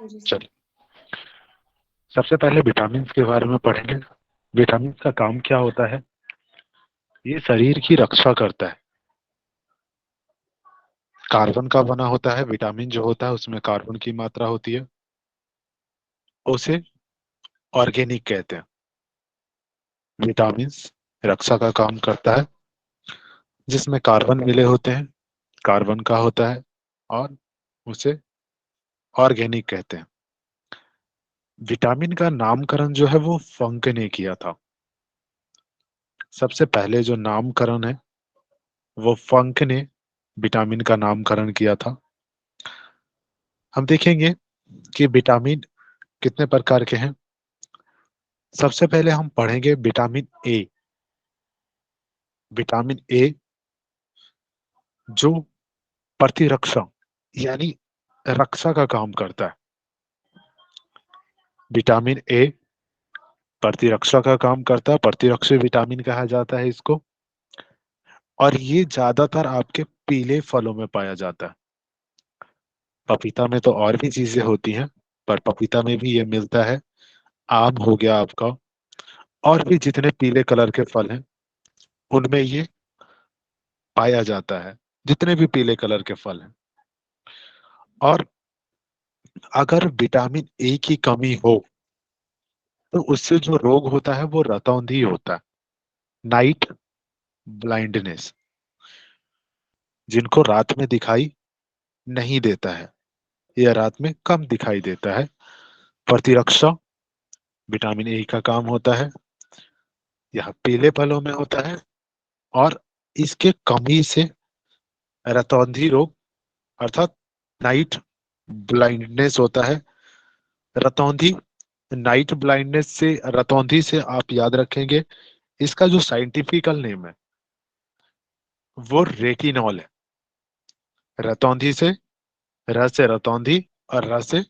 जी sir. चलिए, सबसे पहले विटामिन के बारे में पढ़ेंगे। विटामिन का काम क्या होता है? ये शरीर की रक्षा करता है। कार्बन का बना होता है। विटामिन जो होता है उसमें कार्बन की मात्रा होती है। उसे ऑर्गेनिक कहते हैं। विटामिन रक्षा का काम करता है, जिसमें कार्बन मिले होते हैं, कार्बन का होता है, और उसे ऑर्गेनिक कहते हैं। विटामिन का नामकरण जो है वो फंक ने किया था। सबसे पहले जो नामकरण है वो फंक ने विटामिन का नामकरण किया था। हम देखेंगे कि विटामिन कितने प्रकार के हैं। सबसे पहले हम पढ़ेंगे विटामिन ए। विटामिन ए जो प्रतिरक्षा यानी रक्षा का काम करता है। विटामिन ए प्रतिरक्षा का काम करता है, प्रतिरक्षी विटामिन कहा जाता है इसको। और ये ज्यादातर आपके पीले फलों में पाया जाता है। पपीता में तो और भी चीजें होती हैं, पर पपीता में भी ये मिलता है। आम हो गया आपका, और भी जितने पीले कलर के फल हैं उनमें ये पाया जाता है, जितने भी पीले कलर के फल हैं। और अगर विटामिन ए की कमी हो तो उससे जो रोग होता है वो रतौंधी होता है, नाइट ब्लाइंडनेस, जिनको रात में दिखाई नहीं देता है या रात में कम दिखाई देता है। प्रतिरक्षा विटामिन ए का काम होता है, यह पीले फलों में होता है। और इसके कमी से रतौंधी रोग अर्थात नाइट ब्लाइंडनेस होता है। रतौंधी नाइट ब्लाइंडनेस से, रतौंधी से आप याद रखेंगे, इसका जो साइंटिफिकल नेम है वो रेटिनॉल है। रतौंधी से, र से रतौंधी और र से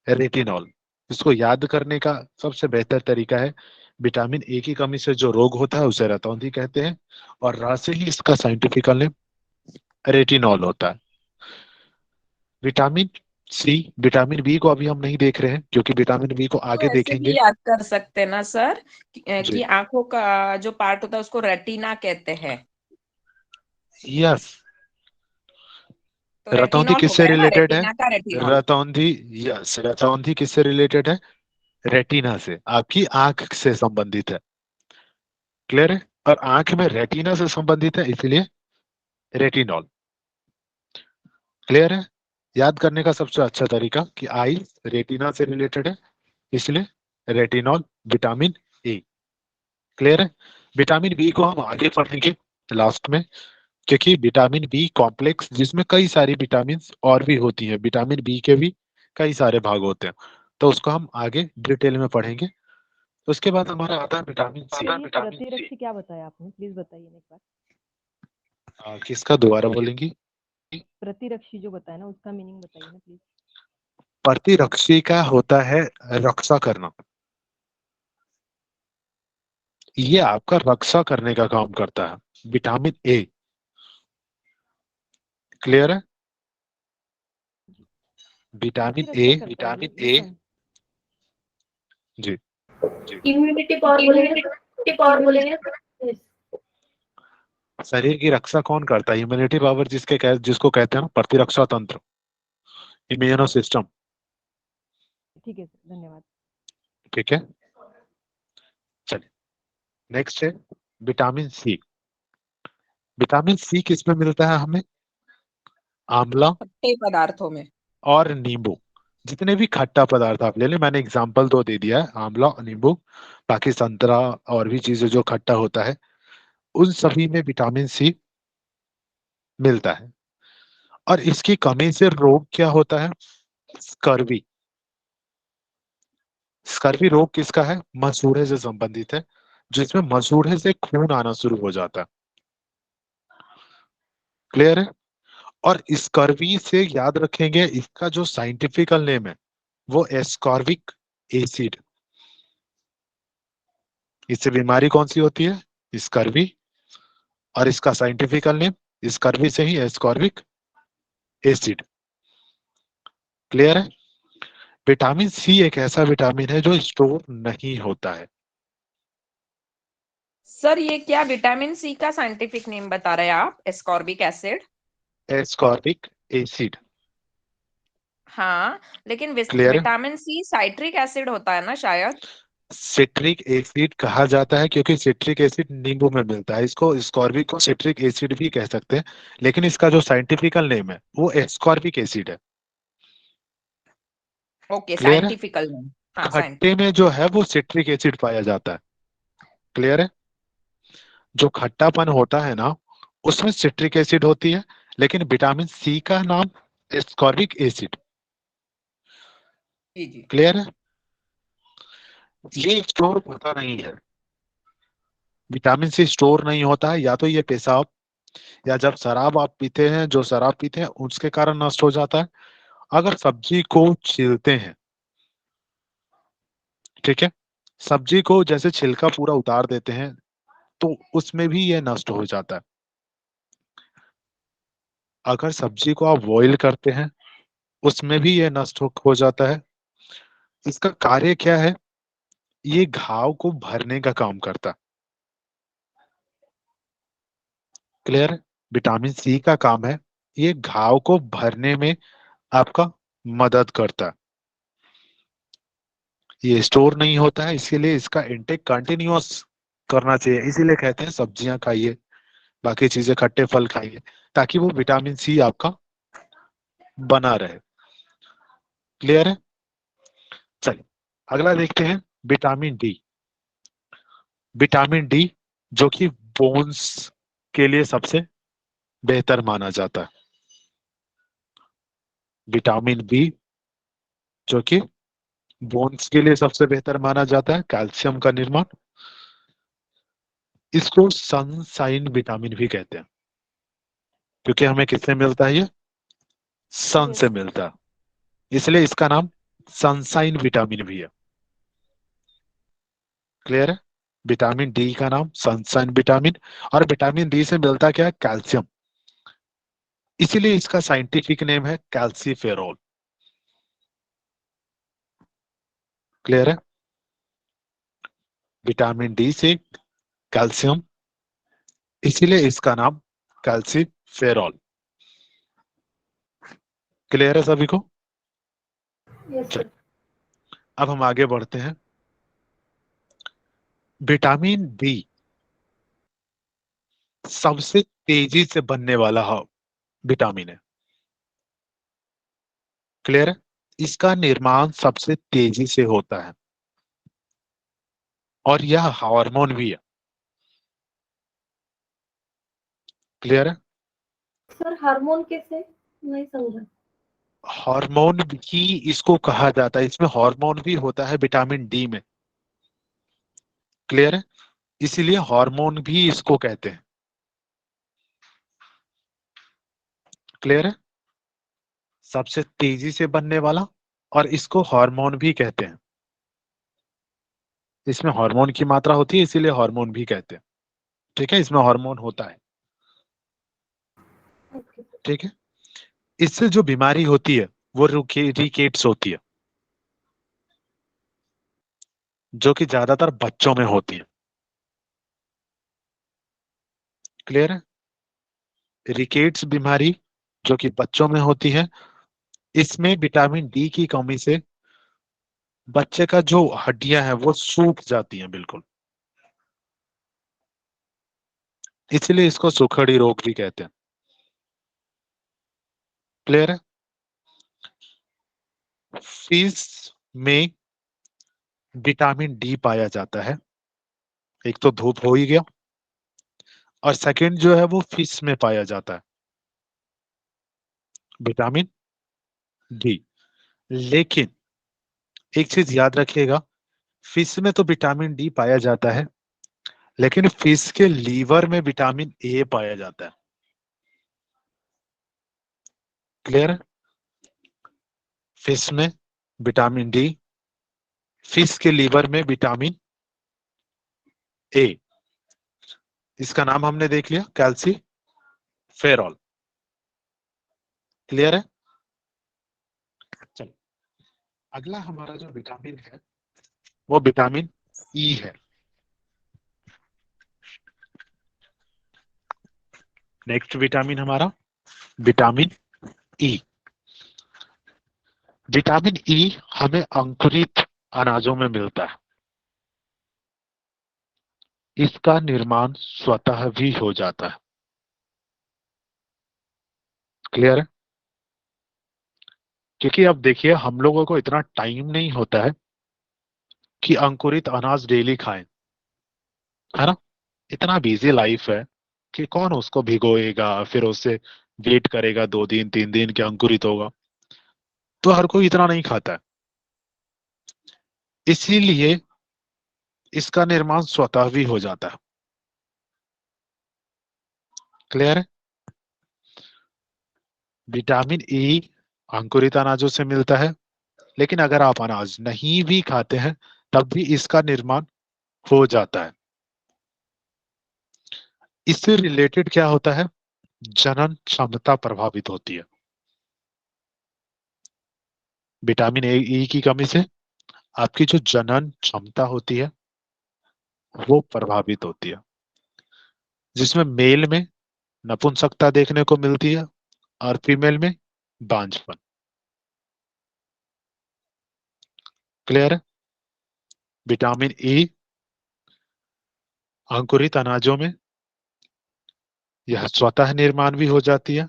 रेटिनॉल। इसको याद करने का सबसे बेहतर तरीका है, विटामिन ए की कमी से जो रोग होता है उसे रतौंधी कहते हैं, और र से ही इसका साइंटिफिकल नेम रेटिनॉल होता है। विटामिन सी, विटामिन बी को अभी हम नहीं देख रहे हैं क्योंकि विटामिन बी को तो आगे ऐसे भी देखेंगे। याद कर सकते हैं ना सर कि जी, आंखों का जो पार्ट होता है उसको रेटिना कहते हैं। यस। तो रतौंधी रेटिनॉल हो किससे गया ना, रिलेटेड है? रेटिना का रेटिनॉल। रतौंधी, यस, रतौंधी किससे रिलेटेड है? रेटिना से, आपकी आंख से संबंधित है। क्लियर है? और आंख में रेटिना से संबंधित है, इसलिए रेटिनॉल। क्लियर है? याद करने का सबसे अच्छा तरीका कि आई रेटिना से रिलेटेड है, इसलिए रेटिनॉल, विटामिन ए। क्लियर है? विटामिन बी को हम आगे पढ़ेंगे लास्ट में, क्योंकि विटामिन बी कॉम्प्लेक्स जिसमें कई सारी विटामिन और भी होती हैं, विटामिन बी के भी कई सारे भाग होते हैं, तो उसको हम आगे डिटेल में पढ़ेंगे। उसके बाद हमारा आता है विटामिन सी। सर ये प्रतिरक्षी क्या बताया आपने, प्लीज बताइए ना एक बार। किसका, दोबारा बोलेंगी? प्रतिरक्षी जो बताया ना उसका मीनिंग बताइए ना प्लीज। प्रतिरक्षी का होता है रक्षा करना। ये आपका रक्षा करने का काम करता है, विटामिन ए। क्लियर है? विटामिन कैसी ए, रक्षा करता है विटामिन ये ए। कौन। जी, इम्यूनिटी पावर बोलेंगे, इम्यूनिटी पावर बोलेंगे। शरीर की रक्षा कौन करता है? इम्यूनिटी पावर जिसको कहते हैं ना प्रतिरक्षा तंत्र, इम्यूनो सिस्टम। ठीक है सर, धन्यवाद। ठीक है, चलिए नेक्स्ट है विटामिन सी। विटामिन सी किस में मिलता है हमें? आंवला खट्टे पदार्थों में। और नींबू। जितने भी खट्टा पदार्थ आप ले लें, मैंने एग्जांपल दो दे दिया है, आंवला और नींबू। बाकी संतरा और भी चीजें जो खट्टा होता है, उन सभी में विटामिन सी मिलता है। और इसकी कमी से रोग क्या होता है? स्कर्वी। स्कर्वी रोग किसका है? मसूड़े से संबंधित है, जिसमें मसूड़े से खून आना शुरू हो जाता है। क्लियर है? और स्कर्वी से याद रखेंगे, इसका जो साइंटिफिकल नेम है वो एस्कॉर्बिक एसिड। इससे बीमारी कौन सी होती है? स्कर्वी। और इसका साइंटिफिकल नेम स्कर्वी से ही एस्कॉर्बिक एसिड। क्लियर है? विटामिन सी एक ऐसा विटामिन है जो स्टोर नहीं होता है। सर ये क्या विटामिन सी का साइंटिफिक नेम बता रहे हैं आप? Ascorbic acid. Ascorbic acid. हाँ, लेकिन क्लियर है? विटामिन सी साइट्रिक एसिड होता है ना शायद। सिट्रिक एसिड कहा जाता है क्योंकि सिट्रिक एसिड नींबू में मिलता है। इसको स्कॉर्बिक को सिट्रिक एसिड भी कह सकते हैं, लेकिन इसका जो साइंटिफिकल नेम है वो एस्कॉर्बिक एसिड है। ओके, क्लियर है? Scientifical name. हाँ, खट्टे में जो है वो सिट्रिक एसिड पाया जाता है। क्लियर है? जो खट्टापन होता है ना, उसमें सिट्रिक एसिड होती है, लेकिन विटामिन सी का नाम एस्कॉर्बिक एसिड। जी जी। क्लियर है? ये स्टोर होता नहीं है। विटामिन सी स्टोर नहीं होता है, या तो ये पेशाब या जब शराब आप पीते हैं, जो शराब पीते हैं उसके कारण नष्ट हो जाता है। अगर सब्जी को छीलते हैं, ठीक है, सब्जी को जैसे छिलका पूरा उतार देते हैं तो उसमें भी ये नष्ट हो जाता है। अगर सब्जी को आप बॉईल करते हैं उसमें भी ये नष्ट हो जाता है। इसका कार्य क्या है? ये घाव को भरने का काम करता है। क्लियर है? विटामिन सी का काम है ये घाव को भरने में आपका मदद करता है। ये स्टोर नहीं होता है, इसीलिए इसका इंटेक कंटिन्यूअस करना चाहिए। इसीलिए कहते हैं सब्जियां खाइए, बाकी चीजें, खट्टे फल खाइए, ताकि वो विटामिन सी आपका बना रहे। क्लियर है? चलिए अगला देखते हैं, विटामिन डी। विटामिन डी जो कि बोन्स के लिए सबसे बेहतर माना जाता है। विटामिन बी जो कि बोन्स के लिए सबसे बेहतर माना जाता है, कैल्शियम का निर्माण। इसको सनसाइन विटामिन भी कहते हैं, क्योंकि हमें किससे मिलता है? ये सन यस से मिलता है, इसलिए इसका नाम सनसाइन विटामिन भी है। क्लियर है? विटामिन डी का नाम सनसाइन विटामिन। और विटामिन डी से मिलता क्या है? कैल्शियम। इसीलिए इसका साइंटिफिक नेम है कैल्सीफेरॉल। क्लियर है? विटामिन डी से कैल्शियम, इसीलिए इसका नाम कैल्सीफेरॉल। क्लियर है सभी को? यस चलिए सर। अब हम आगे बढ़ते हैं। विटामिन बी सबसे तेजी से बनने वाला विटामिन है। क्लियर है? इसका निर्माण सबसे तेजी से होता है और यह हार्मोन भी है। क्लियर है? सर हार्मोन कैसे, नहीं समझा। हार्मोन भी इसको कहा जाता है, इसमें हार्मोन भी होता है विटामिन डी में। क्लियर है? इसीलिए हार्मोन भी इसको कहते हैं। क्लियर है? सबसे तेजी से बनने वाला, और इसको हार्मोन भी कहते हैं। इसमें हार्मोन की मात्रा होती है, इसीलिए हार्मोन भी कहते हैं। ठीक है, इसमें हार्मोन होता है। Okay sir. ठीक है? इससे जो बीमारी होती है वो रिकेट्स होती है, जो कि ज्यादातर बच्चों में होती है। क्लियर है? रिकेट्स बीमारी जो कि बच्चों में होती है, इसमें विटामिन डी की कमी से बच्चे का जो हड्डियां हैं वो सूख जाती हैं बिल्कुल। इसलिए इसको सुखड़ी रोग भी कहते हैं। क्लियर है? फिश में विटामिन डी पाया जाता है। एक तो धूप हो ही गया, और सेकंड जो है वो फिश में पाया जाता है विटामिन डी। लेकिन एक चीज याद रखिएगा, फिश में तो विटामिन डी पाया जाता है, लेकिन फिश के लीवर में विटामिन ए पाया जाता है। क्लियर है? फिश में विटामिन डी, फिश के लीवर में विटामिन ए। इसका नाम हमने देख लिया, कैल्सीफेरॉल। क्लियर है? चलो अगला हमारा जो विटामिन है वो विटामिन ई है। नेक्स्ट विटामिन हमारा विटामिन ई। विटामिन ई हमें अंकुरित अनाजों में मिलता है। इसका निर्माण स्वतः भी हो जाता है। क्लियर है? क्योंकि अब देखिए हम लोगों को इतना टाइम नहीं होता है कि अंकुरित अनाज डेली खाएं, है ना? इतना बिजी लाइफ है कि कौन उसको भिगोएगा, फिर उससे वेट करेगा 2 दिन 3 दिन कि अंकुरित होगा। तो हर कोई इतना नहीं खाता है, इसीलिए इसका निर्माण स्वतः भी हो जाता है। क्लियर है? विटामिन ई अंकुरित अनाजों से मिलता है, लेकिन अगर आप अनाज नहीं भी खाते हैं तब भी इसका निर्माण हो जाता है। इससे रिलेटेड क्या होता है? जनन क्षमता प्रभावित होती है। विटामिन ई की कमी से आपकी जो जनन क्षमता होती है वो प्रभावित होती है, जिसमें मेल में नपुंसकता देखने को मिलती है और फीमेल में बांझपन। क्लियर है? विटामिन ई अंकुरित अनाजों में यह स्वतः निर्माण भी हो जाती है,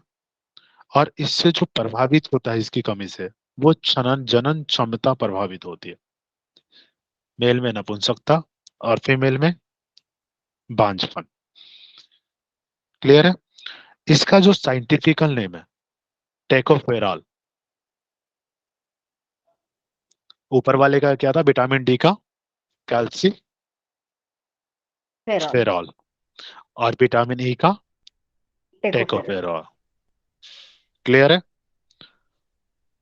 और इससे जो प्रभावित होता है इसकी कमी से वो जनन क्षमता प्रभावित होती है। मेल में नपुंसकता और फीमेल में बांझपन। क्लियर है? इसका जो साइंटिफिकल नेम है टेकोफेरॉल। ऊपर वाले का क्या था? विटामिन डी का फेरॉल। कैल्सीफेरॉल, और विटामिन ई का टेकोफेरॉल। टेकोफेरॉल। क्लियर है?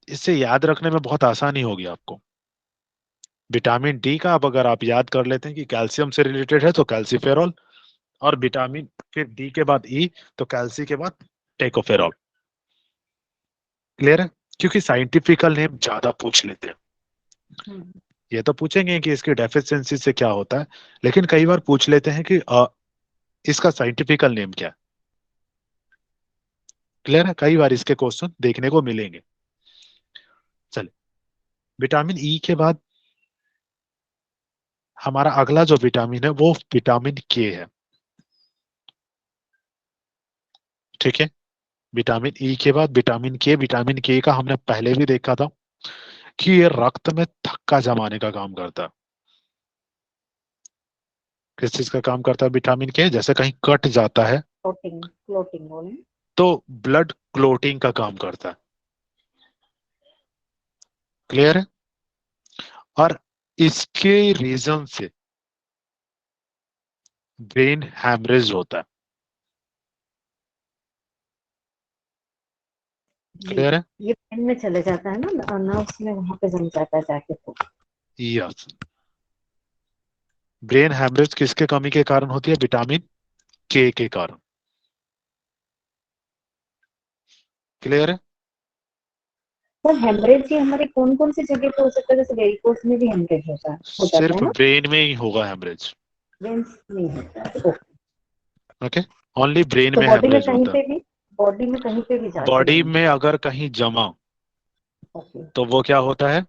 इससे याद रखने में बहुत आसानी होगी आपको। विटामिन डी का अब अगर आप याद कर लेते हैं कि कैल्शियम से रिलेटेड है तो कैल्सीफेरॉल, और विटामिन फिर डी के बाद ई तो कैल्सी के बाद टेकोफेरॉल। क्लियर है? क्योंकि साइंटिफिकल नेम ज्यादा पूछ लेते हैं। ये तो पूछेंगे कि इसकी डेफिशिएंसी से क्या होता है, लेकिन कई बार पूछ लेते हैं कि इसका साइंटिफिकल नेम क्या है। क्लियर है? कई बार इसके क्वेश्चन देखने को मिलेंगे। चलिए, विटामिन ई के बाद हमारा अगला जो विटामिन है वो विटामिन के है। ठीक है? विटामिन ई के बाद विटामिन के। विटामिन के का हमने पहले भी देखा था कि ये रक्त में थक्का जमाने का काम करता है। किस चीज का काम करता है विटामिन के? जैसे कहीं कट जाता है क्लोटिंग क्लोटिंग बोले। तो ब्लड क्लोटिंग का काम करता है। क्लियर है? और इसके रीजन से ब्रेन हैमरेज होता है। क्लियर है? ये ब्रेन में चले जाता है ना, नर्व्स में, वहां पे जम जाता है जाके। तो यस। ब्रेन हैमरेज किसके कमी के कारण होती है? विटामिन के कारण। क्लियर है? सर हेमरेज ये हमारे कौन कौन सी जगह पे हो सकता है? जैसे वेरिकोस में भी हेमरेज हो जाता सिर्फ है ना? ब्रेन में ही होगा हैमरेज। वेन्स नहीं होता है। ओके, ओनली ब्रेन तो में बॉडी में हैमरेज कहीं होता है। पे भी, बॉडी में कहीं पे भी जाती बॉडी है। में अगर कहीं जमा ओके। तो वो क्या होता है?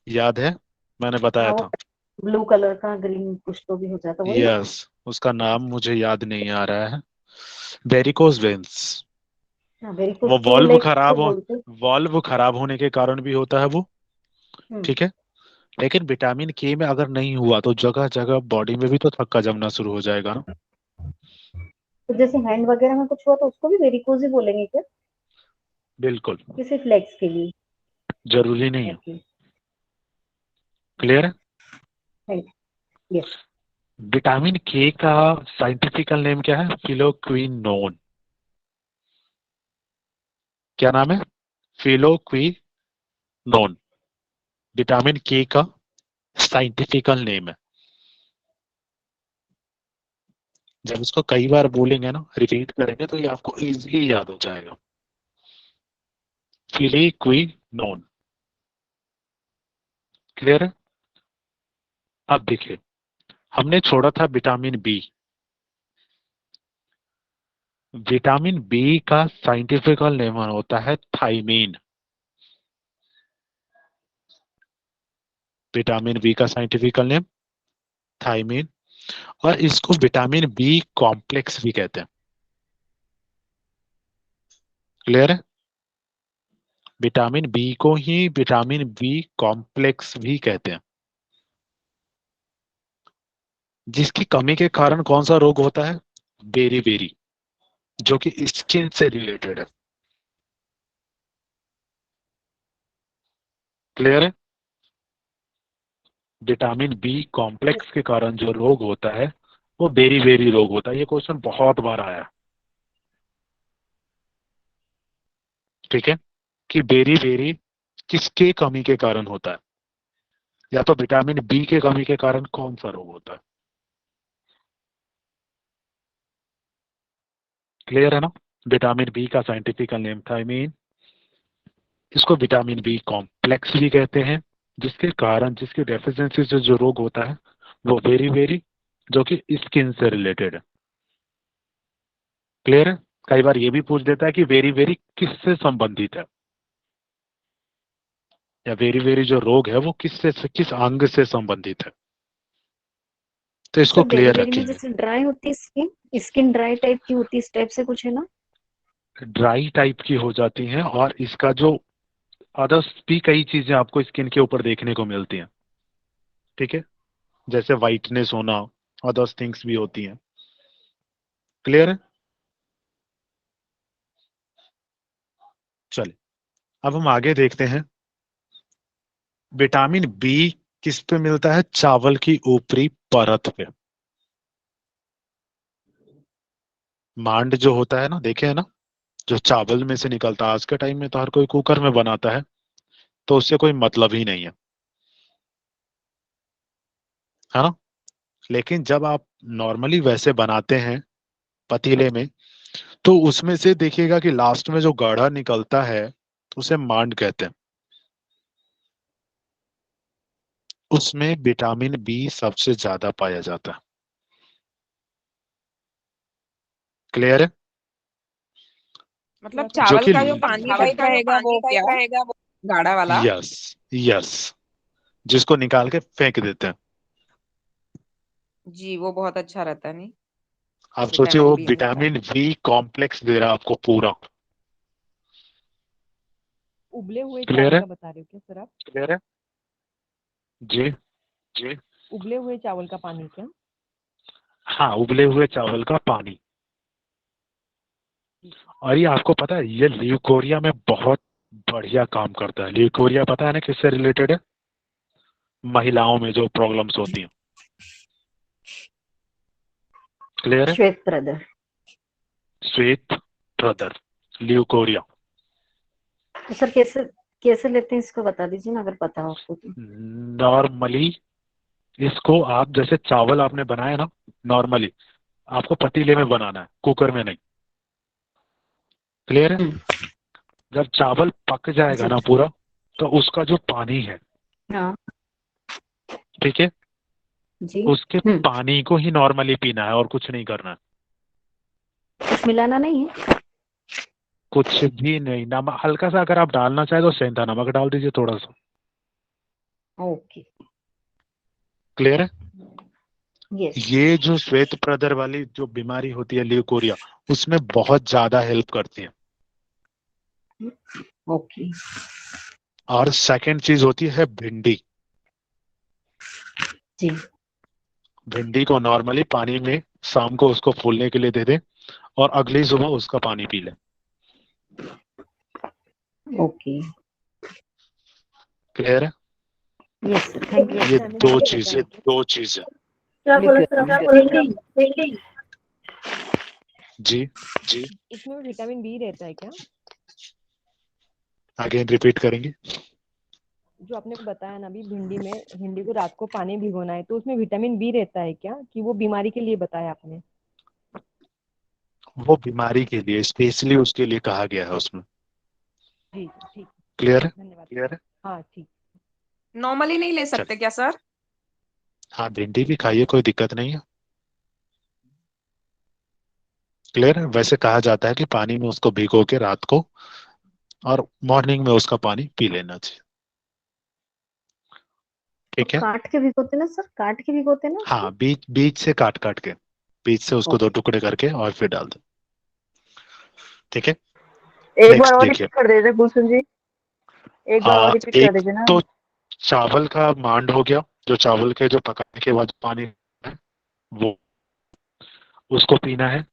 याद है? मैंने बताया वो था। ब्लू कलर का, ग्रीन कुछ तो भी हो जाता है, वही ना? यस, उसका नाम मुझे याद नहीं आ रहा है। Varicose veins. हाँ, वेरिकोस वो टू लेग से बोलते हैं। वॉल्व खराब होने के कारण भी होता है वो। हम्म। ठीक है? लेकिन विटामिन के में अगर नहीं हुआ तो जगह जगह बॉडी में भी तो थक्का जमना शुरू हो जाएगा ना। तो जैसे हैंड वगैरह में कुछ हुआ तो उसको भी वेरिकोस ही बोलेंगे क्या? बिल्कुल, कि सिर्फ लेग्स के लिए? जरूरी नहीं है। ओके। क्लियर है? यस। विटामिन के का साइंटिफिकल नेम क्या है? फिलोक्विनोन। क्या नाम है? फिलोक्विनोन। विटामिन के का साइंटिफिकल नेम है। जब इसको कई बार बोलेंगे ना, रिपीट करेंगे, तो ये आपको इजीली याद हो जाएगा। फिलोक्विनोन। नोन। क्लियर है? अब देखिए, हमने छोड़ा था विटामिन बी। विटामिन बी का साइंटिफिकल नेम होता है थाइमीन। विटामिन बी का साइंटिफिकल नेम थाइमीन, और इसको विटामिन बी कॉम्प्लेक्स भी कहते हैं। क्लियर है? विटामिन बी को ही विटामिन बी कॉम्प्लेक्स भी कहते हैं। जिसकी कमी के कारण कौन सा रोग होता है? बेरी बेरी, जो कि स्किन से रिलेटेड है। क्लियर है? विटामिन बी कॉम्प्लेक्स के कारण जो रोग होता है वो बेरी बेरी रोग होता है। ये क्वेश्चन बहुत बार आया। ठीक है, कि बेरी बेरी किसके कमी के कारण होता है, या तो विटामिन बी के कमी के कारण कौन सा रोग होता है। क्लियर है ना? विटामिन बी का साइंटिफिकल नेम थायमीन, इसको विटामिन बी कॉम्प्लेक्स भी कहते हैं, जिसके कारण, जिसकी डेफिशिएंसी से जो रोग होता है वो वेरी वेरी, जो कि स्किन से रिलेटेड है। क्लियर है? कई बार ये भी पूछ देता है कि वेरी वेरी किससे संबंधित है, या वेरी वेरी जो रोग है वो किस अंग से संबंधित है। तो इसको सर बेरी क्लियर बेरी में रखेंगे। जैसे ड्राई होती है स्किन, स्किन ड्राई टाइप की होती है, इस टाइप से कुछ है ना? ड्राई टाइप की हो जाती हैं, और इसका जो अदर्स भी कई चीजें आपको स्किन के ऊपर देखने को मिलती हैं। ठीक है, जैसे वाइटनेस होना, अदर्स थिंग्स भी होती हैं। क्लियर है? चलिए, अब हम आगे देखते हैं। विटामिन बी किस पे मिलता है? चावल की ऊपरी परत पे। मांड जो होता है ना, देखे है ना, जो चावल में से निकलता है। आज के टाइम में तो हर कोई कुकर में बनाता है, तो उससे कोई मतलब ही नहीं है ना? लेकिन जब आप नॉर्मली वैसे बनाते हैं पतीले में, तो उसमें से देखिएगा कि लास्ट में जो गाढ़ा निकलता है उसे मांड कहते हैं। उसमें विटामिन बी सबसे ज्यादा पाया जाता है। मतलब जो चावल कि का जो पानी टाइप रहेगा वो क्या, गाढ़ा वाला? यस, यस, जिसको निकाल के फेंक देते हैं। जी, वो बहुत अच्छा रहता है नहीं? आप सोचिए, विटामिन वो बी मिलता है। विटामिन बी कॉम्प्लेक्स दे रहा है आपको पूरा। उबले हुए क्लियर चावल है? का बता रहे हो क्या सर आप? क्लियर है? जी, जी। उबले हुए चावल का पानी क्या? हाँ, उबले हुए चावल का पानी। और ये आपको पता है, ये ल्यूकोरिया में बहुत बढ़िया काम करता है। ल्यूकोरिया पता है ना किससे रिलेटेड है? महिलाओं में जो प्रॉब्लम्स होती हैं। क्लियर है? श्वेत प्रदर। श्वेत प्रदर, ल्यूकोरिया। तो सर कैसे कैसे लेते हैं इसको बता दीजिए ना, अगर पता हो आपको तो। नॉर्मली इसको आप, जैसे चावल आपने बनाया ना, नॉर्मली आपको पतीले में बनाना है, कुकर में नहीं। क्लियर है? हम्म, जब चावल पक जाएगा जी। ना पूरा, तो उसका जो पानी है, हाँ ठीक है, जी। उसके पानी को ही नॉर्मली पीना है और कुछ नहीं करना है। कुछ मिलाना नहीं है? कुछ भी नहीं। नमक हल्का सा अगर आप डालना चाहे तो सेंधा नमक डाल दीजिए थोड़ा सा। ओके। क्लियर है? यस। ये जो श्वेत प्रदर वाली जो बीमारी होती है ल्यूकोरिया, उसमें बहुत ज्यादा हेल्प करती है। ओके। और सेकंड चीज होती है भिंडी। जी। भिंडी को नॉर्मली पानी में शाम को उसको फूलने के लिए दे दे, और अगली सुबह उसका पानी पी ले। ओके। क्लियर है? Yes sir, thank you. ये दो चीजें। क्या बोला सर? क्या बोला? जी, जी। इसमें विटामिन बी रहता है क्या? अगेन रिपीट करेंगे? जो आपने बताया ना अभी, भिंडी को रात को पानी भिगोना है, तो उसमें विटामिन बी रहता है क्या, कि वो बीमारी के लिए बताया आपने? वो बीमारी के लिए, स्पेशली उसके लिए कहा गया है उसमें। ठीक ठीक। क्लियर है? धन्यवाद। हाँ ठीक। नॉर्मली नहीं ले सकते क्या सर? हाँ, भिंडी भी खाइए, कोई दिक्कत नहीं है। क्लियर है? वैसे कहा जाता है कि पानी में उसको भिगो के रात को और मॉर्निंग में उसका पानी पी लेना चाहिए। ठीक तो है? काट के भिगोते ना सर, काट के भिगोते ना उसको? हाँ, बीच बीच से काट काट के, बीच से उसको 2 टुकड़े करके और फिर डाल दो। ठीक है? एक बार नेक्स्ट और देखिए। रिपीट कर दीजिए भूषण जी, एक बार और रिपीट कर एक दीजिए ना। तो चावल का मांड हो गया, जो चावल के जो पकाने के बाद पानी है वो, उसको पीना है।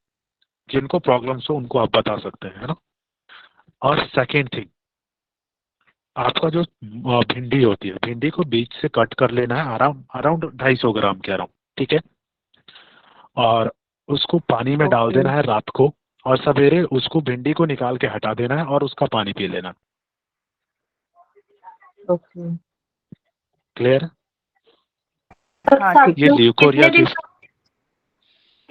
जिनको प्रॉब्लम्स हो उनको आप बता सकते हैं, है ना? और सेकेंड थिंग, आपका जो भिंडी होती है, भिंडी को बीच से कट कर लेना है, अराउंड 250 ग्राम के अराउंड। ठीक है? और उसको पानी में डाल ओके देना है रात को, और सवेरे उसको भिंडी को निकाल के हटा देना है और उसका पानी पी लेना। ओके। क्लियर? हाँ ठीक। ये ल्यूकोरिया कितने की,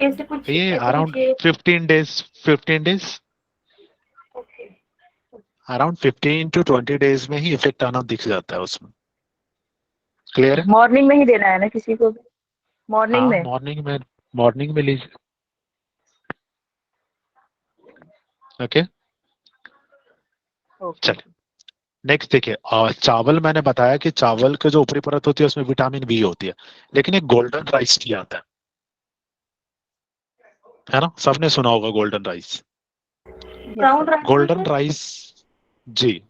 दिन कैसे कुछ ये ऐसे अराउंड कुछ ये 15 days okay around 15 to 20 days में ही इफेक्ट आना दिख जाता है उसमें। क्लियर है? मॉर्निंग में ही देना है ना किसी को भी? मॉर्निंग हाँ, में? मॉर्निंग में लीजिए। Okay, okay. चलिए नेक्स्ट देखिए। चावल मैंने बताया कि चावल के जो ऊपरी परत होती है उसमें विटामिन बी होती है, लेकिन एक गोल्डन राइस भी आता है ना? सबने सुना होगा golden rice. Brown rice golden rice, जी,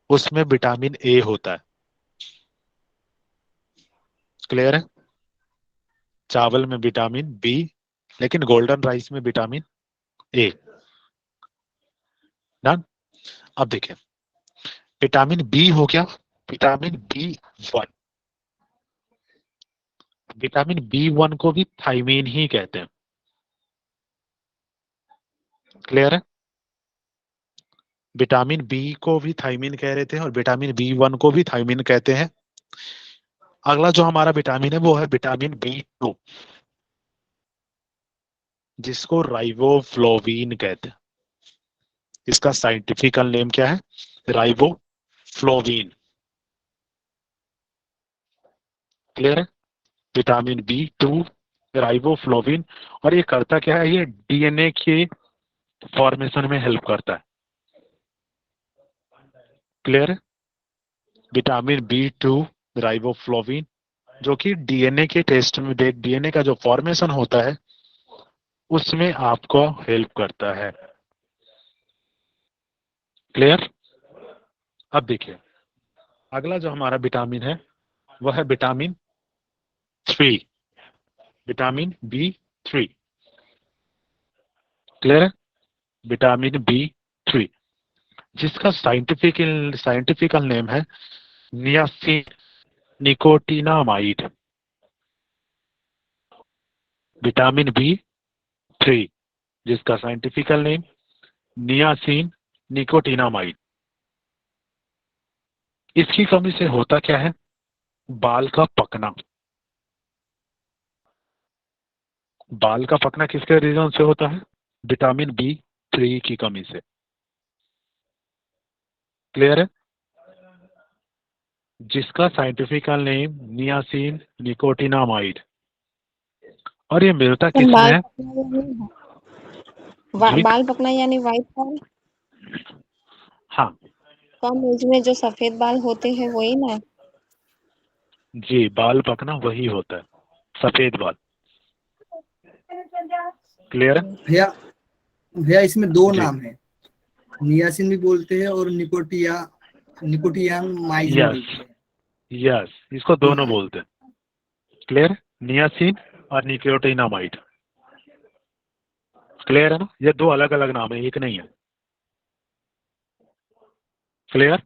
उसमें विटामिन ए होता है। क्लियर है? चावल में विटामिन बी, लेकिन गोल्डन राइस में विटामिन ए। डन? अब देखिए, विटामिन बी हो गया, विटामिन B1। विटामिन B1 को भी थायमीन ही कहते हैं। क्लियर है? विटामिन बी को भी थायमीन कह रहे थे और विटामिन B1 को भी थायमीन कहते हैं। अगला जो हमारा विटामिन है वो है विटामिन B2, जिसको राइबोफ्लोविन कहते हैं। इसका साइंटिफिकल नेम क्या है? राइबोफ्लोविन। क्लियर है? Vitamin B2, riboflavin. और ये करता क्या है? ये डीएनए के फॉर्मेशन में हेल्प करता है। क्लियर है? विटामिन B2, राइबोफ्लोविन, जो कि डीएनए के टेस्ट में, डीएनए का जो फॉर्मेशन होता है उसमें आपको हेल्प करता है। क्लियर? अब देखिए, अगला जो हमारा विटामिन है वह है विटामिन 3, विटामिन B3। क्लियर है? विटामिन B3, जिसका साइंटिफिकल नेम है नियासिन निकोटिनामाइड। विटामिन B3, जिसका साइंटिफिकल नेम नियासिन निकोटिनामाइड। इसकी कमी से होता क्या है? बाल का पकना। बाल का पकना किसके रीजन से होता है? विटामिन B3 की कमी से। क्लियर है? जिसका साइंटिफिकल नेम नियासिन निकोटिनामाइड। और ये मिलता तो किसमें बाल है? पकना यानी जी, बाल पकना यानी व्हाइट बाल, हाँ कम एज में जो सफेद बाल होते हैं वही ना? जी, बाल पकना वही होता है, सफेद बाल। क्लियर है? भैया भैया इसमें दो जी, नाम है, नियासिन भी बोलते हैं और निकोटियान माइड भी यस बोलते हैं। यस, इसको दोनों बोलते हैं। क्लियर? नियासिन और निकोटिनामाइड। क्लियर है ना? ये दो अलग अलग नाम है, एक नहीं है। क्लियर?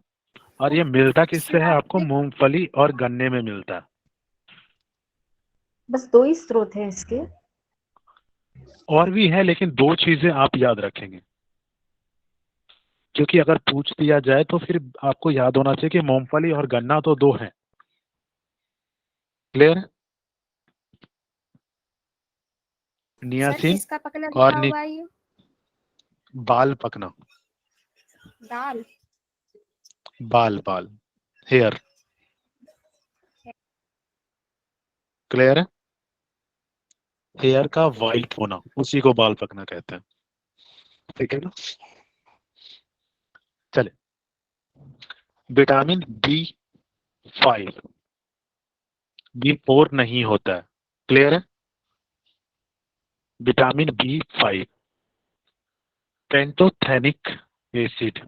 और ये मिलता किससे है आपको? मूंगफली और गन्ने में मिलता है। बस दो ही स्रोत है इसके? और भी है, लेकिन दो चीजें आप याद रखेंगे, क्योंकि अगर पूछ दिया जाए तो फिर आपको याद होना चाहिए कि मूंगफली और गन्ना तो दो हैं। क्लियर? सर नियासिन किसका पकना और लिखा हुआ है ये? बाल पकना। दाल? बाल बाल, हेयर। क्लियर है? हेयर का वाइट होना, उसी को बाल पकना कहते हैं। ठीक है ना? चले, विटामिन B5, B4 नहीं होता है। क्लियर है? Vitamin B5 pantothenic acid,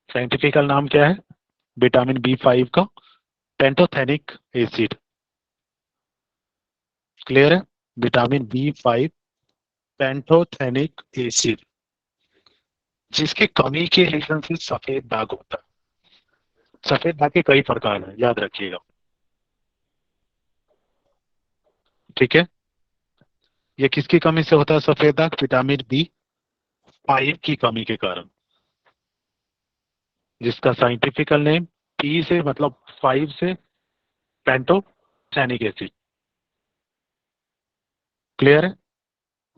scientifical नाम क्या है विटामिन B5 का? Pantothenic acid. क्लियर है? विटामिन B5 पेंटोथेनिक एसिड, जिसकी कमी के रीजन से सफेद दाग होता है। सफेद दाग के कई प्रकार हैं, याद रखिएगा। ठीक है? ये किसकी कमी से होता है सफेद दाग? विटामिन B5 की कमी के कारण, जिसका साइंटिफिकल नेम P से मतलब 5 से पेंटोथेनिक एसिड। क्लियर है?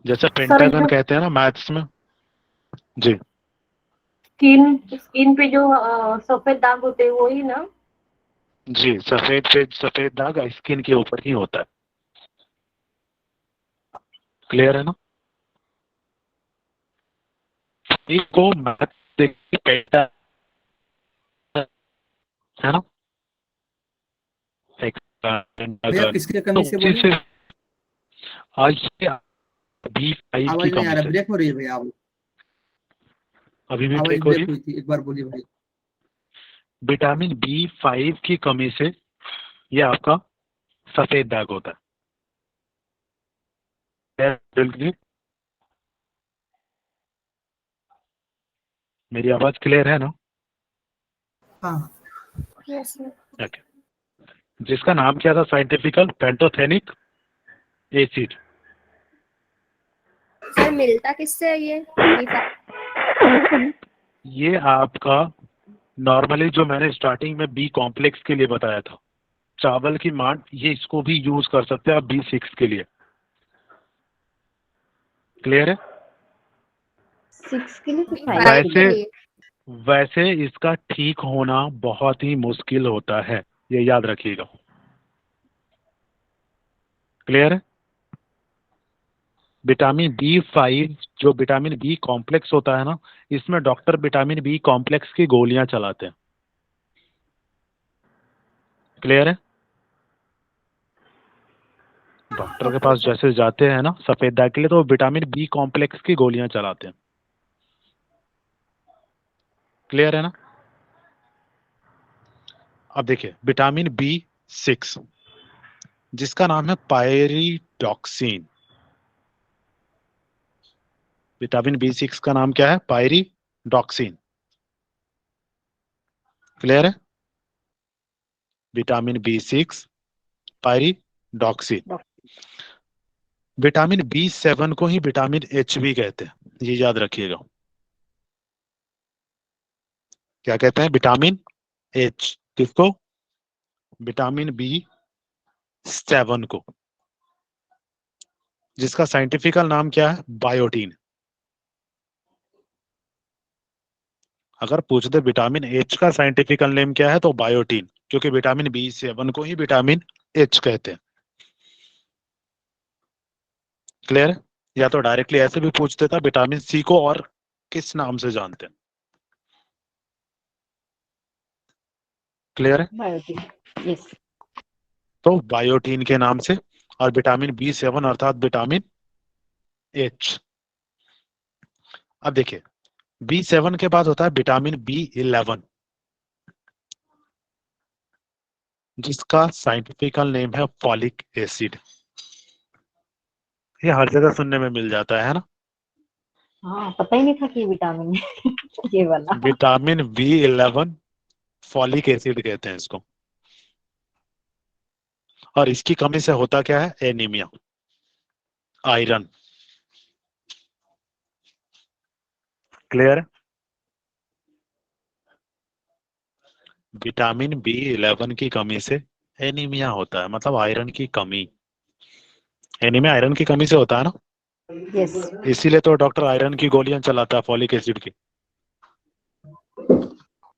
जैसे पेंटागन कहते हैं ना मैथ्स में। जी, स्किन पे जो सफेद दाग होते हैं वही ना? जी, सफेद दाग स्किन के ऊपर ही होता है। क्लियर है ना? को मैथ देखिए पेंटा है ना, एक भैया पेंटागन, किसकी तो कमी से उसी बोले? से आज B5 की आवाज नहीं आ कमी रहा, से। ब्रेक हो रही है भैया आवाज। अभी भी आवाज ब्रेक हो रही ब्रेक है। हुई थी, एक बार बोलिए भाई। विटामिन B5 की कमी से ये आपका सफेद दाग होता है। बिल्कुल, मेरी आवाज क्लियर है ना? हाँ यस सर। ओके। जिसका नाम क्या था साइंटिफिकल? Pantothenic acid. सर मिलता किससे है ये ये आपका नॉर्मली जो मैंने स्टार्टिंग में बी कॉम्प्लेक्स के लिए बताया था, चावल की मांड, ये इसको भी यूज कर सकते हैं आप B6 के लिए। क्लियर है? 6 के लिए कि 5 फाइव के के लिए? लिए। वैसे इसका ठीक होना बहुत ही मुश्किल होता है, ये याद रखिएगा। क्लियर है? विटामिन B5 जो विटामिन बी कॉम्प्लेक्स होता है ना, इसमें डॉक्टर विटामिन बी कॉम्प्लेक्स की गोलियां चलाते हैं। क्लियर है? डॉक्टर के पास जैसे जाते हैं ना सफेद दाग के लिए, तो वो विटामिन बी कॉम्प्लेक्स की गोलियां चलाते हैं। क्लियर है ना? अब देखिए विटामिन B6 जिसका नाम है पायरिडॉक्सिन। विटामिन B6 का नाम क्या है? पायरिडॉक्सिन। क्लियर है? Vitamin B6 pyridoxine. Vitamin B7 को ही विटामिन H भी कहते हैं, ये याद रखिएगा। क्या कहते हैं? विटामिन H किसको? विटामिन B7 को, जिसका साइंटिफिकल नाम क्या है? बायोटीन। अगर पूछ दे विटामिन H का साइंटिफिकल नेम क्या है, तो बायोटीन, क्योंकि विटामिन B7 को ही विटामिन H कहते हैं। क्लियर है? या तो डायरेक्टली ऐसे भी पूछ देता विटामिन C को और किस नाम से जानते हैं। क्लियर है? Biotin, yes. तो बायोटीन के नाम से, और विटामिन B7 अर्थात विटामिन H। अब देखिए B7 के बाद होता है विटामिन B11, जिसका साइंटिफिकल नेम है फॉलिक एसिड। ये हर जगह सुनने में मिल जाता है ना? हाँ, पता ही नहीं था कि ये विटामिन है ये वाला। विटामिन B11 फॉलिक एसिड कहते हैं इसको। और इसकी कमी से होता क्या है? Anaemia, iron. क्लियर है? विटामिन B11 की कमी से एनीमिया होता है, मतलब आयरन की कमी। एनीमिया आयरन की कमी से होता है ना, यस। इसीलिए तो डॉक्टर आयरन की गोलियां चलाता है फॉलिक एसिड की।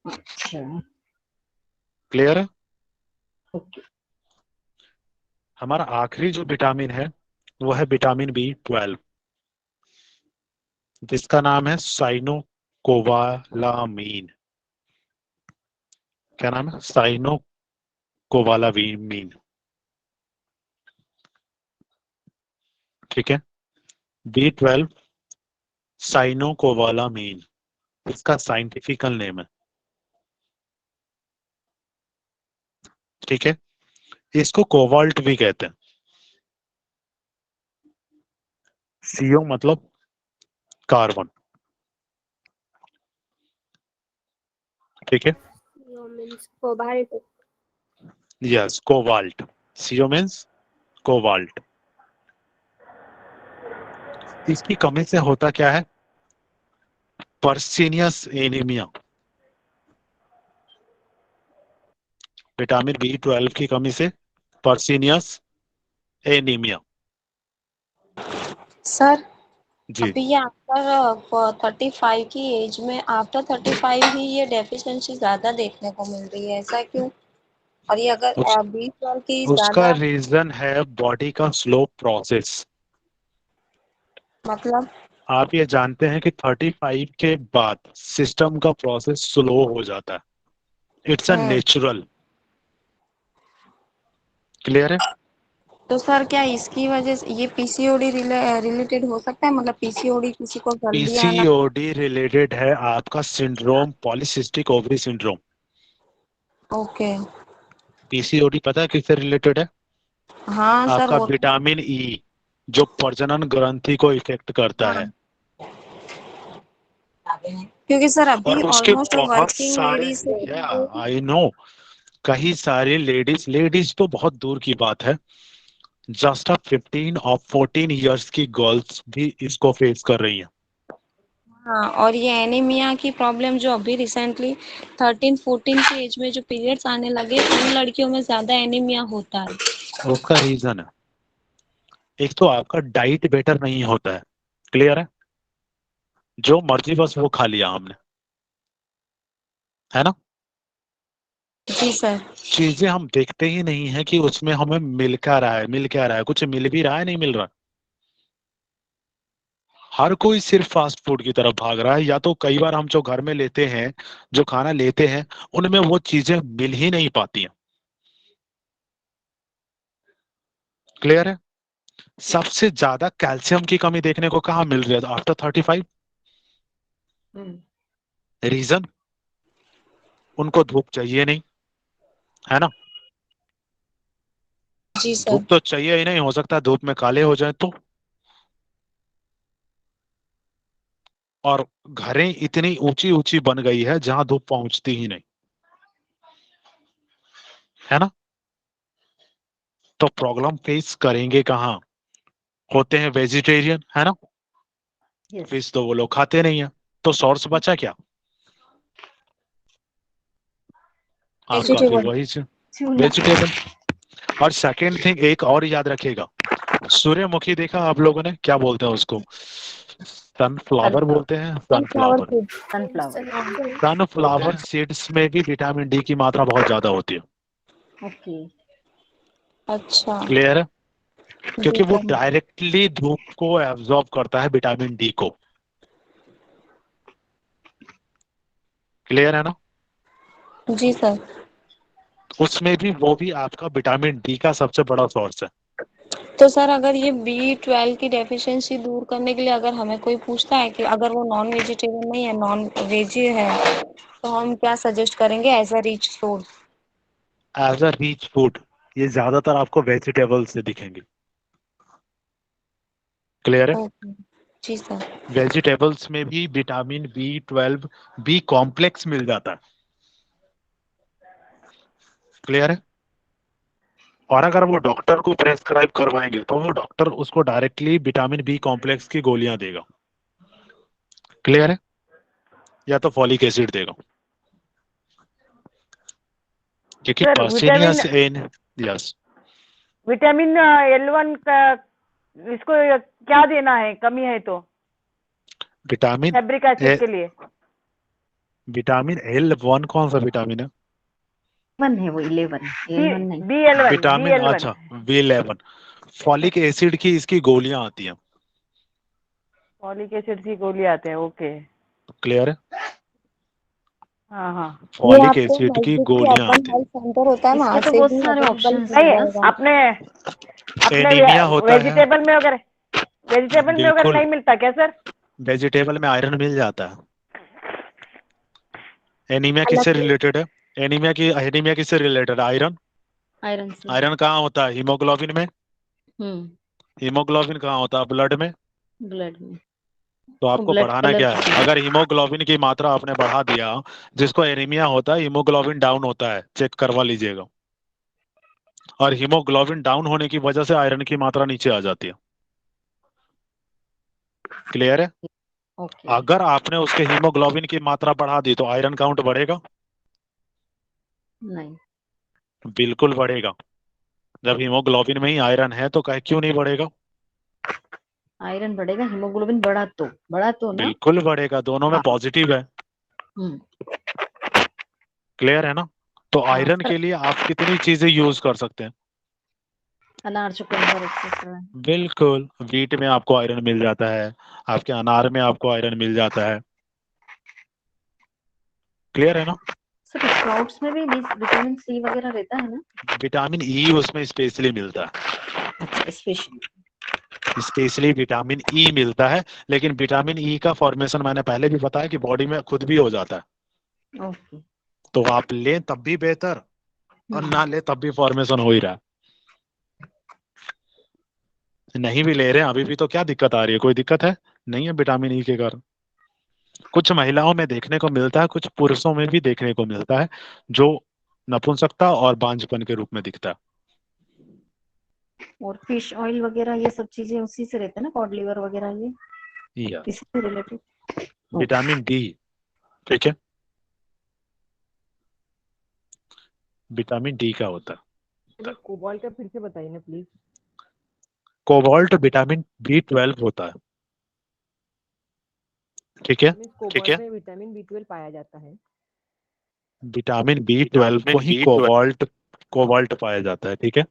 अच्छा क्लियर है? ओके। हमारा आखिरी जो विटामिन है वो है विटामिन B12, जिसका नाम है साइनोकोबालामीन। क्या नाम है? साइनोकोबालामीन। ठीक है, B12 साइनोकोबालामीन इसका साइंटिफिकल नेम है। ठीक है, इसको कोबाल्ट भी कहते हैं। CO मतलब कार्बन। ठीक है, means cobalt. Yes cobalt. CO means cobalt. इसकी कमी से होता क्या है? पर्सिनियस एनीमिया। विटामिन B12 की कमी से पर्सिनियस एनीमिया। सर जी, अभी ये आफ्टर 35 की एज में, आफ्टर 35 ही ये डेफिशिएंसी ज्यादा देखने को मिल रही है, ऐसा क्यों? और ये अगर उस, B12 की उसका ज्यादा, रीजन है बॉडी का स्लो प्रोसेस। मतलब आप ये जानते हैं कि 35 के बाद सिस्टम का प्रोसेस स्लो हो जाता है। It's a hmm, natural. Clear है? तो सर क्या इसकी वजह से ये पीसीओडी रिलेटेड हो सकता है? मतलब पीसीओडी किसी को जल्दी आना। पीसीओडी रिलेटेड है आपका syndrome, polycystic ovary syndrome. Okay. PCOD पता है किससे रिलेटेड है? हाँ सर आपका वो विटामिन ई, जो प्रजनन ग्रंथि को इफेक्ट करता है। हाँ, क्योंकि सर और अभी उसके ऑलमोस्ट बहुत वर्किंग सारे, लेडीज। या आई नो, कई सारे लेडीज, लेडीज तो बहुत दूर की बात है, जस्ट 15 और 14 इयर्स की गर्ल्स भी इसको फेस कर रही हैं। हाँ, और ये एनीमिया की प्रॉब्लम जो अभी रिसेंटली 13-14 की एज में जो पीरियड्स आने लगे, उन लड़कियों में ज्यादा एनीमिया होता है। उसका रीजन है, एक तो आपका डाइट बेटर नहीं होता है। क्लियर है? जो मर्जी बस वो खा लिया हमने, है ना? जी सर। चीजें हम देखते ही नहीं है कि उसमें हमें मिल क्या रहा है, मिल क्या रहा है, कुछ मिल भी रहा है, नहीं मिल रहा। हर कोई सिर्फ फास्ट फूड की तरफ भाग रहा है, या तो कई बार हम जो घर में लेते हैं, जो खाना लेते हैं, उनमें वो चीजें मिल ही नहीं पाती हैं। क्लियर है? सबसे ज्यादा कैल्शियम की कमी देखने को कहाँ मिल रही है आफ्टर 35? रीजन, उनको धूप चाहिए नहीं, है ना? जी धूप सर। तो चाहिए ही नहीं, हो सकता है धूप में काले हो जाए तो। और घरें इतनी ऊंची ऊंची बन गई है जहां धूप पहुंचती ही नहीं, है ना? तो प्रॉब्लम फेस करेंगे कहाँ? होते हैं वेजिटेरियन, है ना? फिश तो वो लोग खाते नहीं है, तो सोर्स बचा क्या आपका? फिर वेजिटेबल। वही वेजिटेबल। और सेकेंड थिंग एक और याद रखिएगा, सूर्यमुखी देखा आप लोगों ने? क्या बोलते हैं उसको? सनफ्लावर बोलते हैं, sunflower sunflower. Seed. Sunflower. Sunflower seeds में भी विटामिन डी की मात्रा बहुत ज्यादा होती है। ओके। अच्छा। क्लियर है? जी क्योंकि वो सर। डायरेक्टली धूप को एब्जॉर्ब करता है विटामिन डी को। क्लियर है ना? जी सर। उसमें भी वो भी आपका विटामिन डी का सबसे बड़ा सोर्स है। तो सर अगर ये B12 की डेफिशिएंसी दूर करने के लिए अगर हमें कोई पूछता है कि अगर वो नॉन वेजिटेरियन नहीं है, नॉन वेजी है, तो हम क्या सजेस्ट करेंगे as a rich food? As a rich food, ये ज्यादातर आपको वेजिटेबल से दिखेंगे। क्लियर है? ओके। जी सर। वेजिटेबल्स में भी विटामिन B12, बी कॉम्प्लेक्स मिल जाता है। क्लियर है? और अगर वो डॉक्टर को प्रेस्क्राइब करवाएंगे तो वो डॉक्टर उसको डायरेक्टली विटामिन बी कॉम्प्लेक्स की गोलियां देगा। क्लियर है? या तो फॉलिक एसिड देगा, क्योंकि सर पर्सिनियस इन, यस, विटामिन L1 का इसको क्या देना है, कमी है तो विटामिन फैब्रिक एसिड के लिए? विटामिन L1 कौन सा विटामिन है? 1 है वो 11, A1 नहीं। B11 विटामिन B11 अच्छा B11। फॉलिक एसिड की इसकी गोलियां आती हैं। फॉलिक एसिड की गोली आते हैं, ओके। क्लियर है? हाँ हाँ। ये फॉलिक आपके एसिड की नजदीक गोलियां अर्बन आती हैं। हेल्थ सेंटर होता है, वहां इसके तो से बहुत भी सारे अवेलेबल ऑप्शंस मिल हैं नहीं, यार। जाएगा। अपने एनीमिया होता है। वेजिटेबल में वगैरह बिल्कुल। नहीं मिलता क्या सर? वेजिटेबल में आयरन मिल जाता है। एनीमिया अलग किससे से रिलेटेड है? एनीमिया किससे रिलेटेड है? आयरन। आयरन से। आयरन कहाँ होता है? हीमोग्लोबिन में। हीमोग्लोबिन कहाँ होता है? ब्लड में। ब्लड में। तो आपको ब्लड बढ़ाना कलर क्या है? अगर हीमोग्लोबिन की मात्रा आपने बढ़ा दिया, जिसको एनीमिया होता है, हीमोग्लोबिन डाउन होता है, चेक करवा लीजिएगा। और हीमोग्लोबिन डाउन होने की वजह से आयरन की मात्रा नीचे आ जाती है। क्लियर है? ओके। अगर आपने उसके हीमोग्लोबिन की मात्रा बढ़ा दी तो आयरन काउंट बढ़ेगा? नहीं, बिल्कुल बढ़ेगा। जब हीमोग्लोबिन में ही आयरन है तो कहे क्यों नहीं बढ़ेगा? आयरन बढ़ेगा, हीमोग्लोबिन बढ़ा तो ना। बिल्कुल बढ़ेगा, दोनों में हाँ। पॉजिटिव है। हम्म। क्लियर है ना? तो हाँ आयरन सर, के लिए आप कितनी चीजें यूज कर सकते हैं? अनार चुकंदर एक्सेट्रा। बिल्कुल, वीट में आपको आयरन मिल जाता है, आपके अनार में आपको आयरन मिल जाता है। क्लियर है ना? सर स्प्राउट्स में भी विटामिन सी वगैरह रहता है ना? विटामिन ई उसमें स्पेशली मिलता है। अच्छा, स्पेशली विटामिन ई मिलता है, लेकिन विटामिन ई का फॉर्मेशन मैंने पहले भी बताया कि बॉडी में खुद भी हो जाता है। ओके। तो आप लें तब भी बेहतर, और ना ले तब भी फॉर्मेशन हो ही रहा है। नहीं भी ले रहे हैं अभी भी तो क्या दिक्कत आ रही है? कोई दिक्कत है? नहीं है विटामिन ई के कारण। कुछ महिलाओं में देखने को मिलता है, कुछ पुरुषों में भी देखने को मिलता है, जो नपुंसकता और बांझपन के रूप में दिखता है। और फिश ऑयल वगैरह ये सब चीजें उसी से रहते हैं ना, कॉड लिवर वगैरह ये या इसी से रिलेटेड। Vitamin D. ठीक है, विटामिन डी का होता है। ये कोबाल्ट का फिर से बताइए ना प्लीज। कोबाल्ट विटामिन B12 होता है। ठीक है, ठीक है, में विटामिन B12 पाया जाता है। विटामिन B12 को ही कोबाल्ट पाया जाता है। ठीक है,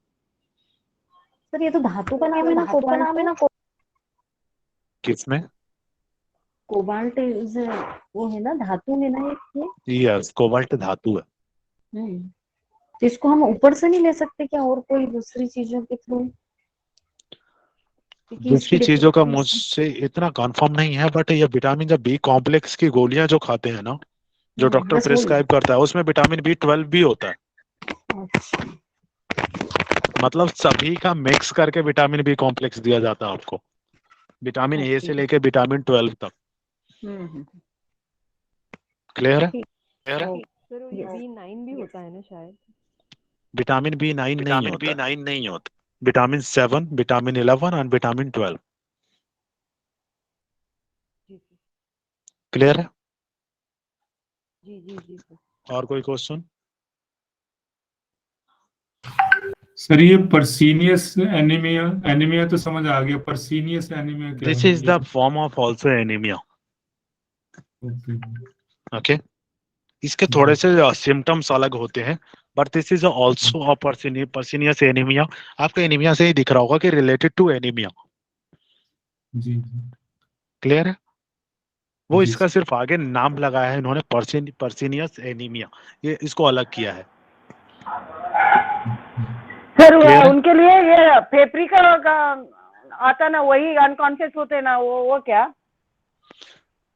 सर ये तो धातु का नाम है ना, कोबाल्ट। किसमें? कोबाल्ट इज वो है ना, धातु है ना ये। यस, कोबाल्ट धातु है। तो इसको हम ऊपर से नहीं ले सकते क्या, और कोई दूसरी चीजों के थ्रू? दूसरी चीजों का मुझसे इतना कंफर्म नहीं है, बट ये विटामिन जब बी कॉम्प्लेक्स की गोलियां जो खाते हैं ना, जो डॉक्टर बस प्रिस्क्राइब करता है, उसमें विटामिन B12 भी होता है। अच्छा। मतलब सभी का मिक्स करके विटामिन बी कॉम्प्लेक्स दिया जाता है आपको, विटामिन ए से लेके विटामिन 12 तक। क्लियर है? सर ये B9 भी होता है ना शायद? विटामिन B9 नहीं होता। विटामिन 7, विटामिन 11 और विटामिन 12। क्लियर है? जी सर। और कोई क्वेश्चन? सर ये पर्सीनियस एनीमिया तो समझ आ गया, पर्सीनियस एनीमिया क्या दिस है? Is the form of also anaemia. Okay, इसके थोड़े से सिम्टम्स अलग होते हैं, but this is also pernicious anaemia. आपको एनीमिया से ही दिख रहा होगा कि रिलेटेड टू एनीमिया। जी। क्लियर है? वो जी इसका सिर्फ आगे नाम लगाया है इन्होंने, पर्सीनियस एनीमिया, ये इसको अलग किया है। सर Clear है? उनके लिए ये फेफड़ी का आता ना, वही अनकॉन्शियस होते ना, वो क्या?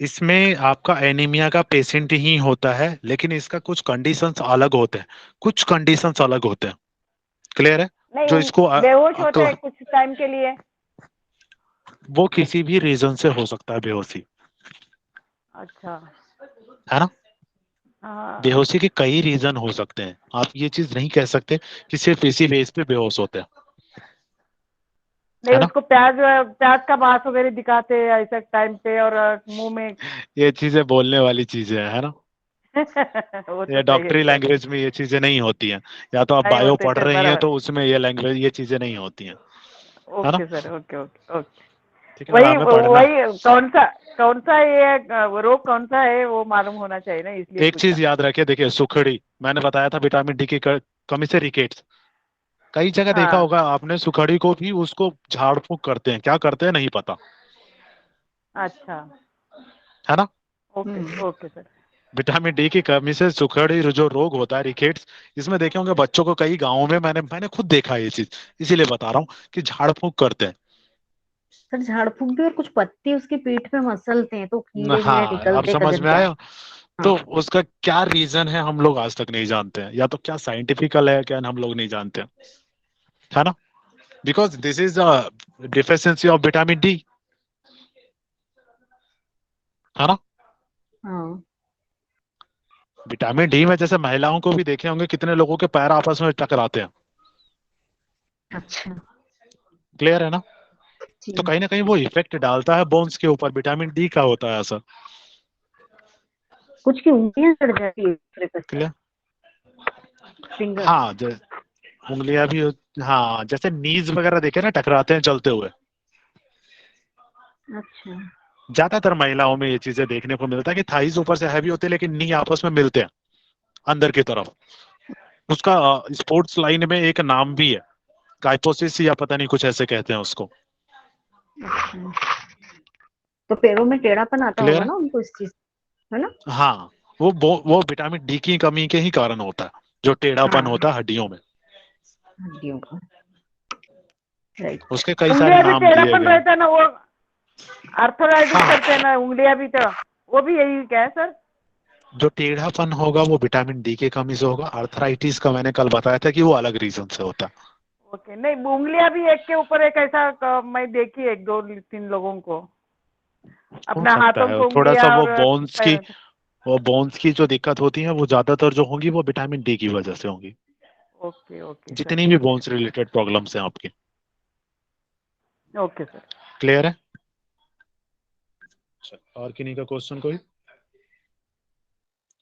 इसमें आपका एनीमिया का पेशेंट ही होता है, लेकिन इसका कुछ कंडीशंस अलग होते हैं, कुछ कंडीशंस अलग होते हैं। क्लियर है? नहीं, जो इसको बेहोश होते हैं कुछ टाइम के लिए। वो किसी भी रीजन से हो सकता है बेहोशी, अच्छा। है ना? हाँ। बेहोशी के कई रीजन हो सकते हैं, आप ये चीज नहीं कह सकते कि सिर्फ इसी बेस पे बेहोश होते हैं। नहीं, उसको प्याज का मांस वगैरह दिखाते हैं ऐसा टाइम पे, और मुंह में ये चीजें बोलने वाली चीजें है ना? वो तो ये डॉक्टरी लैंग्वेज में ये चीजें नहीं होती हैं, या तो आप नहीं बायो होते पढ़ सर, रही हैं बराबर। तो उसमें ये चीजें नहीं होती हैं। है ना? Okay sir, okay. ठीक है ना? हमें पढ़ना वही कौन सा कौन सा ये रोग कौन सा है वो मालूम होना चाहिए ना, इसलिए एक चीज याद रखिए, देखिए सुखड़ी मैंने बताया था विटामिन डी की कमी से रिकेट्स। कई जगह देखा हाँ। होगा आपने, सुखड़ी को भी उसको झाड़ फूंक करते हैं, क्या करते हैं नहीं पता, अच्छा, है ना। Okay okay sir. Vitamin D की कमी से सुखड़ी जो रोग होता है रिकेट्स, इसमें देखे होंगे बच्चों को कई गांवों में, मैंने खुद देखा है ये चीज, इसीलिए बता रहा हूँ कि झाड़ फूंक करते हैं। सर झाड़ फूंक भी, और कुछ पत्ती उसके पीठ पे मसलते हैं तो कीड़े वीड़े हाँ, अब निकलते समझ कदर में क्या। आया। तो उसका क्या रीजन है हम लोग आज तक नहीं जानते हैं, या तो क्या साइंटिफिकल है क्या हम लोग नहीं जानते हैं, है ना। Because this is a deficiency of vitamin D, है ना। हाँ। विटामिन डी में जैसे महिलाओं को भी देखे होंगे कितने लोगों के पैर आपस में टकराते हैं, अच्छा क्लियर है ना। जी। तो कहीं ना कहीं वो इफेक्ट डालता है बोन्स के ऊपर, विटामिन डी का होता है असर, कुछ की उंगलियां चढ़ जाती है दूसरे पे सर, क्लियर। फिंगर। हाँ, उंगलियां भी हाँ, जैसे नीज वगैरह देखे ना टकराते हैं चलते हुए, अच्छा। ज्यादातर महिलाओं में ये चीजें देखने को मिलता है कि थाइज ऊपर से हैवी होते हैं लेकिन नी आपस में मिलते हैं अंदर की तरफ। उसका स्पोर्ट्स लाइन में एक नाम भी है, काइपोसिस या पता नहीं कुछ ऐसे कहते हैं उसको, अच्छा तो पैरों में टेढ़ापन आता क्लियर होगा है। ना उनको इस चीज, है ना। हाँ, वो विटामिन डी की कमी के ही कारण होता है, जो टेढ़ापन हाँ होता है हड्डियों में, हड्डियों का, राइट। उसके कई सारे उंगलियां भी नाम दिए टेढ़ापन गए हैं। रहता है ना, वो आर्थराइटिस हाँ, करते हैं ना उंगलियां भी, तो वो भी यही क्या है सर। जो टेढ़ापन होगा वो विटामिन डी की कमी से होगा। आर्थराइटिस का मैंने कल बताया था कि वो अलग रीजन से होता है। ओके, नहीं उंगलियां भी एक के ऊपर एक ऐसा मैं देखी एक दो तीन लोगों को, हो अपना सकता हाथों है को थोड़ा सा उंगलियां वो और बोन्स की, पैर। वो बोन्स की जो दिक्कत होती है वो ज्यादातर जो होंगी वो विटामिन डी की वजह से होंगी, ओके ओके सर, जितनी भी बोन्स रिलेटेड प्रॉब्लम्स हैं आपकी, ओके सर। क्लियर है। और किन्हीं का क्वेश्चन कोई,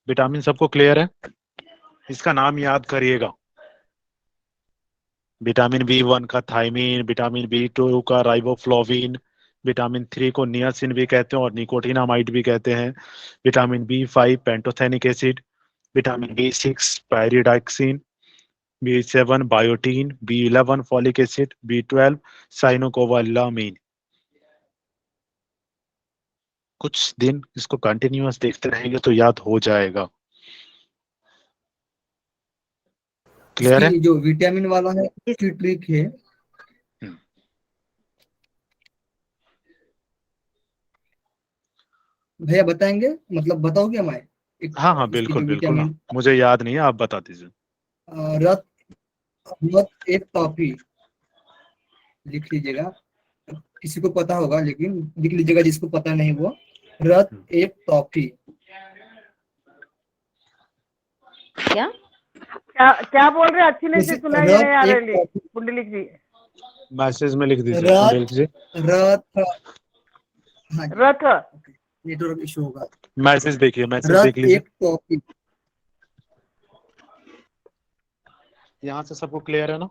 विटामिन सबको क्लियर है। इसका नाम याद करिएगा, विटामिन बी1 का थायमीन, विटामिन बी2 का राइबोफ्लोविन, विटामिन 3 को नियासिन भी कहते हैं और निकोटिनामाइड भी कहते हैं, vitamin B5 pantothenic acid, vitamin B6 pyridoxine, बी7 biotin, बी11 folic acid, B12 साइनोकोबालामीन। कुछ दिन इसको कंटिन्यूअस देखते रहेंगे तो याद हो जाएगा, क्लियर है। इसकी जो विटामिन वाला है इसकी ट्रिक है, भैया बताएंगे, मतलब बताओगे हमारे हाँ हाँ, इसकी बिल्कुल जो बिल्कुल ना, विटामिन। मुझे याद नहीं है, आप बता दीजिए। रत रत एक टॉफी लिख लीजिएगा, किसी को पता होगा लेकिन लिख लीजिएगा, जिसको पता नहीं वो। रत एक टॉफी। क्या क्या क्या बोल रहे हैं, अच्छी नहीं से जैसे सुनाई नहीं आ रत एक रही टॉफी, पुंडलिक जी। मैसेज में लिख दीजिए रत पुंडलिक जी, रत, हाँ जी, रथ। नेटवर्क इशू होगा। मैसेज देखिए, मैसेज देख रत लीजिए। एक टॉफी। यहाँ से सबको क्लियर है ना।